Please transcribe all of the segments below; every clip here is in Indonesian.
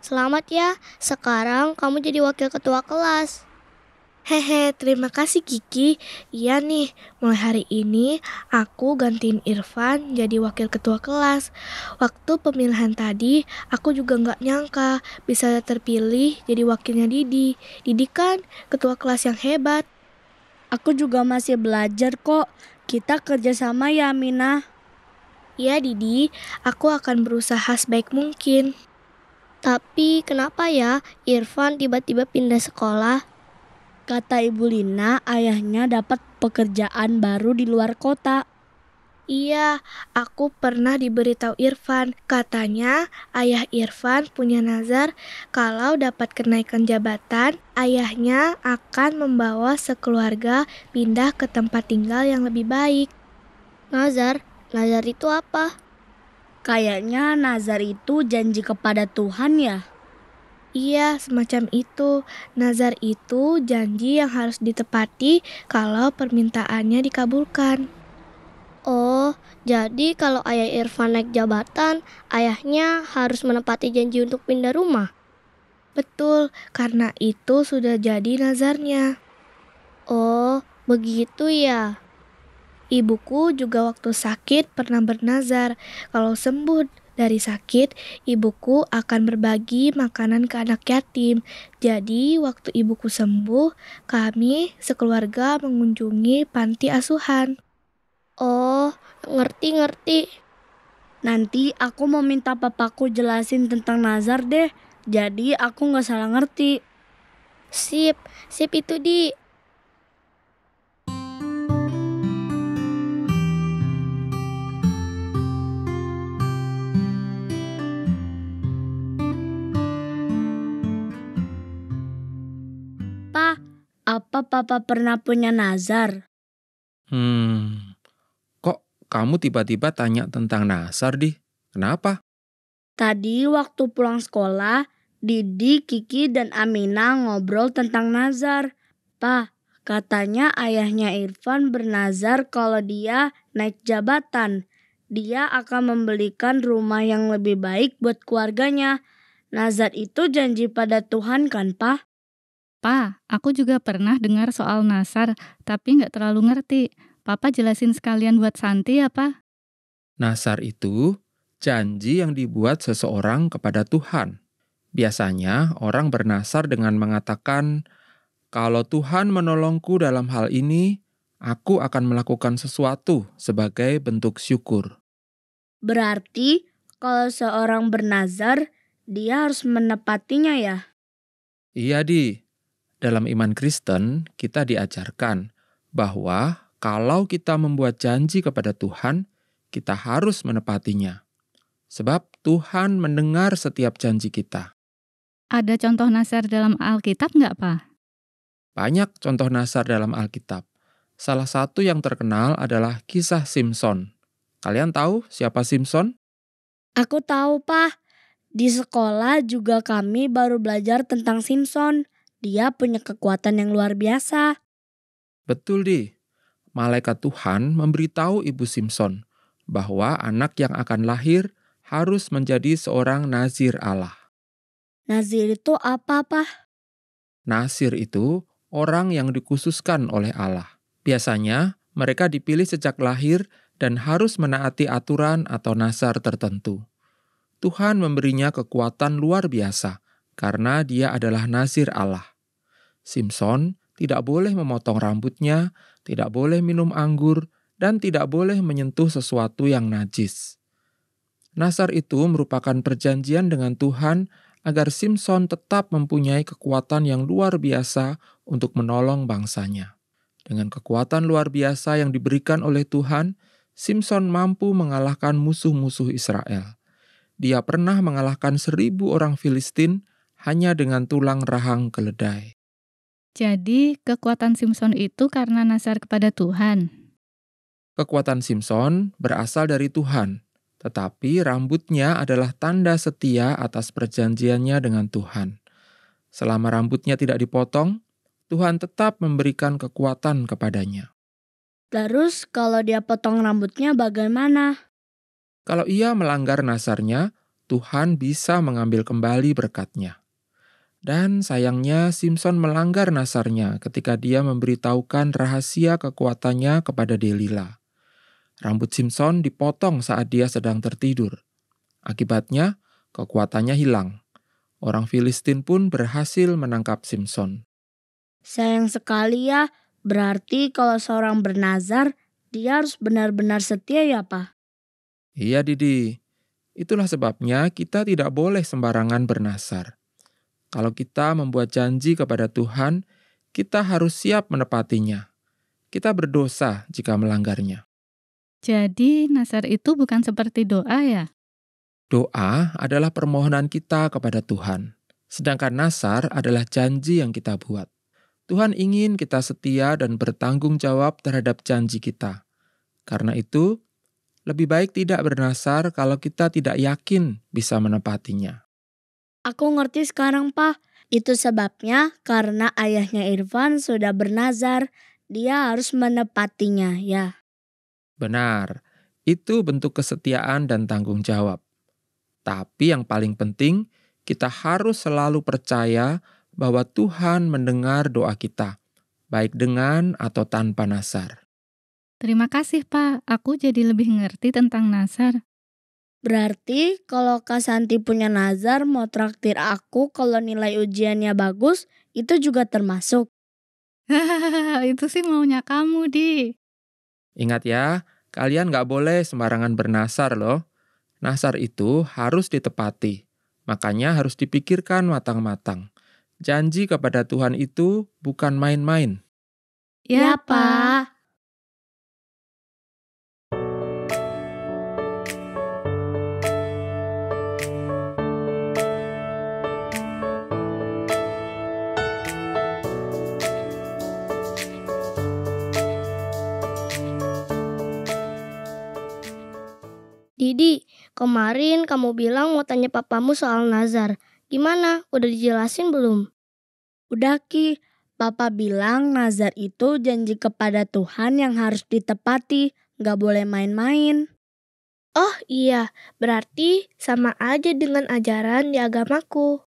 Selamat ya, sekarang kamu jadi wakil ketua kelas. Hehe, terima kasih Kiki. Iya nih, mulai hari ini aku gantiin Irfan jadi wakil ketua kelas. Waktu pemilihan tadi, aku juga nggak nyangka bisa terpilih jadi wakilnya Didi. Didi kan ketua kelas yang hebat. Aku juga masih belajar kok. Kita kerjasama ya, Mina. Iya Didi, aku akan berusaha sebaik mungkin. Tapi kenapa ya Irfan tiba-tiba pindah sekolah? Kata Ibu Lina, ayahnya dapat pekerjaan baru di luar kota. Iya, aku pernah diberitahu Irfan. Katanya ayah Irfan punya nazar kalau dapat kenaikan jabatan, ayahnya akan membawa sekeluarga pindah ke tempat tinggal yang lebih baik. Nazar itu apa? Kayaknya nazar itu janji kepada Tuhan ya. Iya, semacam itu. Nazar itu janji yang harus ditepati kalau permintaannya dikabulkan. Oh, jadi kalau ayah Irfan naik jabatan, ayahnya harus menepati janji untuk pindah rumah. Betul, karena itu sudah jadi nazarnya. Oh, begitu ya. Ibuku juga waktu sakit pernah bernazar, kalau sembuh dari sakit, ibuku akan berbagi makanan ke anak yatim. Jadi, waktu ibuku sembuh, kami sekeluarga mengunjungi panti asuhan. Oh, ngerti. Nanti aku mau minta papaku jelasin tentang nazar deh. Jadi aku gak salah ngerti. Sip itu Di. Pa, apa papa pernah punya nazar? Kok kamu tiba-tiba tanya tentang nazar, Di? Kenapa? Tadi waktu pulang sekolah, Didi, Kiki, dan Amina ngobrol tentang nazar. Pa, katanya ayahnya Irfan bernazar kalau dia naik jabatan. Dia akan membelikan rumah yang lebih baik buat keluarganya. Nazar itu janji pada Tuhan kan, Pa? Pa, aku juga pernah dengar soal nazar, tapi nggak terlalu ngerti. Papa jelasin sekalian buat Santi ya, Pa? Nazar itu janji yang dibuat seseorang kepada Tuhan. Biasanya orang bernazar dengan mengatakan, "Kalau Tuhan menolongku dalam hal ini, aku akan melakukan sesuatu sebagai bentuk syukur." Berarti kalau seorang bernazar, dia harus menepatinya ya? Iya, Di. Dalam iman Kristen, kita diajarkan bahwa kalau kita membuat janji kepada Tuhan, kita harus menepatinya. Sebab Tuhan mendengar setiap janji kita. Ada contoh nazar dalam Alkitab nggak, Pa? Banyak contoh nazar dalam Alkitab. Salah satu yang terkenal adalah kisah Simson. Kalian tahu siapa Simson? Aku tahu, Pa. Di sekolah juga kami baru belajar tentang Simpson. Dia punya kekuatan yang luar biasa. Betul, Di. Malaikat Tuhan memberitahu ibu Simson bahwa anak yang akan lahir harus menjadi seorang nazir Allah. Nazir itu apa, Pa? Nazir itu orang yang dikhususkan oleh Allah. Biasanya mereka dipilih sejak lahir dan harus menaati aturan atau nazar tertentu. Tuhan memberinya kekuatan luar biasa karena dia adalah nazir Allah. Simson tidak boleh memotong rambutnya, tidak boleh minum anggur, dan tidak boleh menyentuh sesuatu yang najis. Nazar itu merupakan perjanjian dengan Tuhan agar Simson tetap mempunyai kekuatan yang luar biasa untuk menolong bangsanya. Dengan kekuatan luar biasa yang diberikan oleh Tuhan, Simson mampu mengalahkan musuh-musuh Israel. Dia pernah mengalahkan 1.000 orang Filistin hanya dengan tulang rahang keledai. Jadi, kekuatan Simpson itu karena nazar kepada Tuhan. Kekuatan Simson berasal dari Tuhan, tetapi rambutnya adalah tanda setia atas perjanjiannya dengan Tuhan. Selama rambutnya tidak dipotong, Tuhan tetap memberikan kekuatan kepadanya. Terus kalau dia potong rambutnya bagaimana? Kalau ia melanggar nazarnya, Tuhan bisa mengambil kembali berkat-Nya. Dan sayangnya Simpson melanggar nasarnya ketika dia memberitahukan rahasia kekuatannya kepada Delila. Rambut Simpson dipotong saat dia sedang tertidur. Akibatnya, kekuatannya hilang. Orang Filistin pun berhasil menangkap Simpson. Sayang sekali ya, berarti kalau seorang bernazar, dia harus benar-benar setia ya, Pak? Iya, Didi. Itulah sebabnya kita tidak boleh sembarangan bernasar. Kalau kita membuat janji kepada Tuhan, kita harus siap menepatinya. Kita berdosa jika melanggarnya. Jadi nasar itu bukan seperti doa ya? Doa adalah permohonan kita kepada Tuhan. Sedangkan nasar adalah janji yang kita buat. Tuhan ingin kita setia dan bertanggung jawab terhadap janji kita. Karena itu, lebih baik tidak bernasar kalau kita tidak yakin bisa menepatinya. Aku ngerti sekarang, Pak. Itu sebabnya karena ayahnya Irfan sudah bernazar, dia harus menepatinya, ya. Benar, itu bentuk kesetiaan dan tanggung jawab. Tapi yang paling penting, kita harus selalu percaya bahwa Tuhan mendengar doa kita, baik dengan atau tanpa nasar. Terima kasih Pak, aku jadi lebih ngerti tentang nasar. Berarti kalau Kak Santi punya nazar mau traktir aku kalau nilai ujiannya bagus, itu juga termasuk. Itu sih maunya kamu, Di. Ingat ya, kalian nggak boleh sembarangan bernasar loh. Nasar itu harus ditepati, makanya harus dipikirkan matang-matang. Janji kepada Tuhan itu bukan main-main. Ya, Pak. Didi, kemarin kamu bilang mau tanya papamu soal nazar. Gimana? Udah dijelasin belum? Udah Ki, Papa bilang nazar itu janji kepada Tuhan yang harus ditepati, gak boleh main-main. Oh iya, berarti sama aja dengan ajaran di agamaku.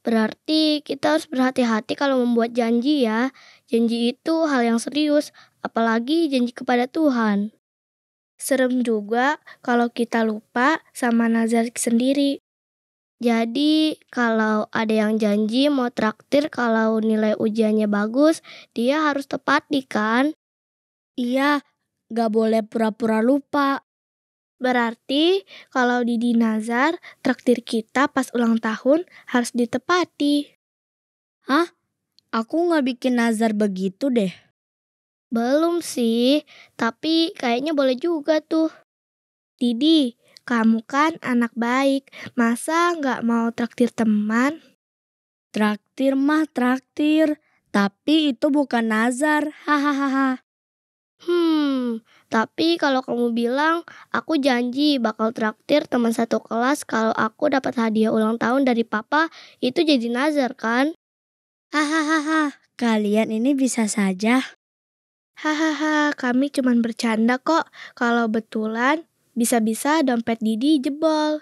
Berarti kita harus berhati-hati kalau membuat janji ya. Janji itu hal yang serius, apalagi janji kepada Tuhan. Serem juga kalau kita lupa sama nazar sendiri. Jadi kalau ada yang janji mau traktir kalau nilai ujiannya bagus, dia harus tepati kan? Iya, gak boleh pura-pura lupa. Berarti kalau Didi nazar, traktir kita pas ulang tahun harus ditepati. Hah? Aku gak bikin nazar begitu deh. Belum sih, tapi kayaknya boleh juga tuh. Didi, kamu kan anak baik, masa nggak mau traktir teman? Traktir mah traktir, tapi itu bukan nazar, hahaha. Tapi kalau kamu bilang, aku janji bakal traktir teman satu kelas kalau aku dapat hadiah ulang tahun dari papa, itu jadi nazar kan? Hahaha, kalian ini bisa saja. Hahaha, kami cuman bercanda kok. Kalau betulan, bisa-bisa dompet Didi jebol.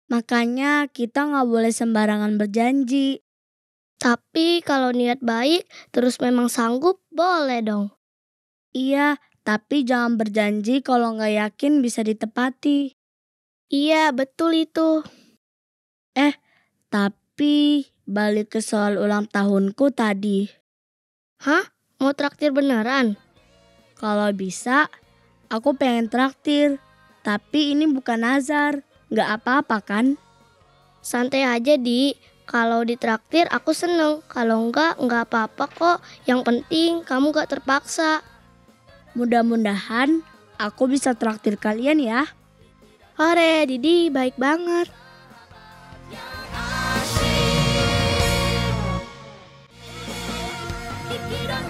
Makanya kita gak boleh sembarangan berjanji. Tapi kalau niat baik, terus memang sanggup, boleh dong. Iya, tapi jangan berjanji kalau gak yakin bisa ditepati. Iya, betul itu. Tapi balik ke soal ulang tahunku tadi. Hah? Mau traktir beneran? Kalau bisa, aku pengen traktir. Tapi ini bukan nazar, gak apa-apa kan? Santai aja, Di. Kalau ditraktir aku seneng. Kalau enggak apa-apa kok. Yang penting kamu gak terpaksa. Mudah-mudahan aku bisa traktir kalian ya. Hore, Didi baik banget. Pikiran